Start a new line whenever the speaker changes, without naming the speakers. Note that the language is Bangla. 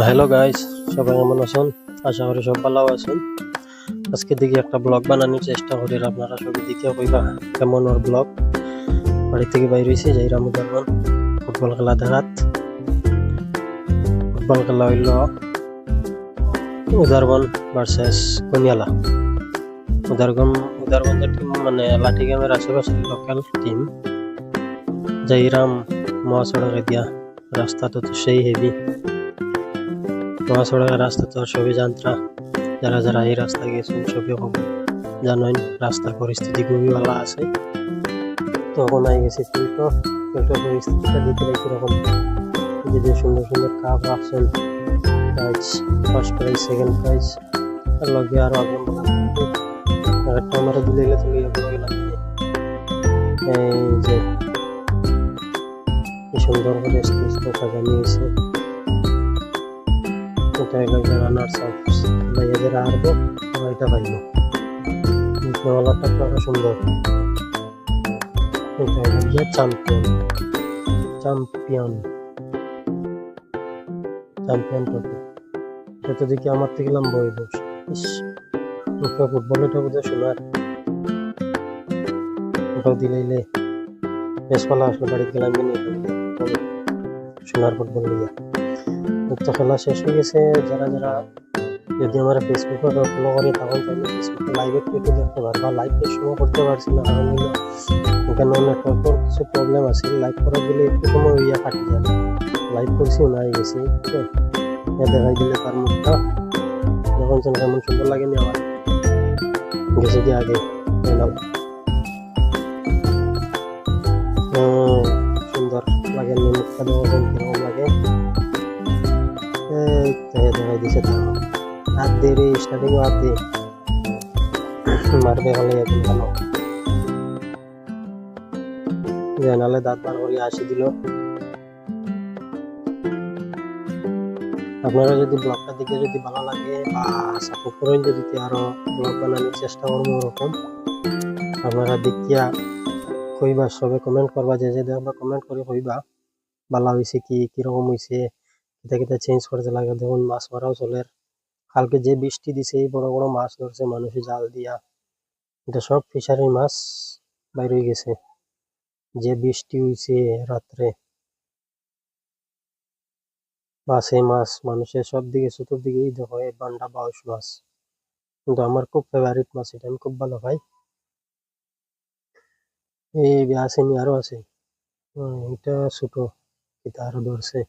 হ্যালো গাইস, সবাই কেমন আছেন? আশা করি সব ভালো আছেন। আজকে দেখি একটা ব্লগ বানানোর চেষ্টা করি, আপনারা সবাই দেখে কইবা কেমন ওর ব্লগ। বাড়ি থেকে বাইরে হয়েছি, যাইরাম উদারবন ফুটবল খেলা দেখাত। ফুটবল খেলা হইল উদারবন ভার্সেস কনিয়ালা। উদারবনের টিম মানে লাঠিগামের আশেপাশে লোকাল টিম। যাইরাম মহাসড়কে দিয়া, রাস্তাটা তো সেই হেভি। মহাসড়কের রাস্তা তো সবই যান্ত্রা, যারা যারা এই রাস্তায় গেছেন সবই জানেন রাস্তার পরিস্থিতি খুবই ভালো আছে। তখন আই গেছি ফিল্টো পরিস্থিতিটা দেখে কিরকম, যে সুন্দর সুন্দর কাপ রাখছেন, prize first prize second prize, আর লগে আরো আগুন একটা আমার দিলে তুলে গেলাম। এই যে কি সুন্দর করে স্টেজটা সাজানো হয়েছে, এটা হলো রানার্স আপ, ভাইয়াদের হারবো এটা পাইল। দেওয়ালাটা আরো সুন্দর, এটা হলো গিয়ে চ্যাম্পিয়ন ট্রফি। এটা দেখি আমার থেকে গেলাম বই বস। ফুটবল এটা বোধহয় শোনার, ওটাও দিলে বেশপালা আসলে বাড়িতে গেলাম সোনার ফুটবল নিয়ে। তো খেলা শেষ হয়ে গেছে। যারা যারা যদি আমার ফেসবুকে ফলো করে তখন তাহলে ফেসবুকে লাইভে একটু দেখতে পারবা। লাইভে সময় করতে পারছি না, কারণ হইলো এখানে নেটওয়ার্কের কিছু প্রবলেম আছে। লাইভ করা গেলে একটু সময় হইয়া কাটি যায়। লাইভ করছি না হয়ে গেছি, দেখাই দিলে তার মুখটা যখন কেমন সুন্দর লাগেনি আমার গেছে কি আগে সুন্দর লাগেনি মুখটা, দেওয়া কিরকম লাগে দেখাই দিছে। হাত দিয়ে রে স্টার্টিং হাত দিয়ে মারবে হলে এখন ভালো জানালে দাঁত বার করে আসি দিল। আপনারা যদি ব্লগটা দেখে যদি ভালো লাগে বা সাপোর্ট করেন, যদি আরো ব্লগ বানানোর চেষ্টা করবো ওরকম, আপনারা দেখিয়া কইবা, সবে কমেন্ট করবা, যে দেখবা কমেন্ট করে কইবা ভালো হয়েছে কি কিরকম হয়েছে, এটা চেঞ্জ করতে লাগে। দেখুন মাছ মারাও চলে, কালকে যে বৃষ্টি দিছে এই বড় বড় মাছ ধরছে মানুষে জাল দিয়া, এটা সব ফিশারির মাছ বাইরে হয়ে গেছে। যে বৃষ্টি হয়েছে রাত্রে, মাছে মাছ মানুষের সব দিকে চতুর্দিকেই দেখো এই বান্ডা বাউস মাছ, কিন্তু আমার খুব ফেভারিট মাছ এটা, আমি খুব ভালো পাই। এই আসেনি আরো আছে, এটা ছোট, এটা আরো ধরছে।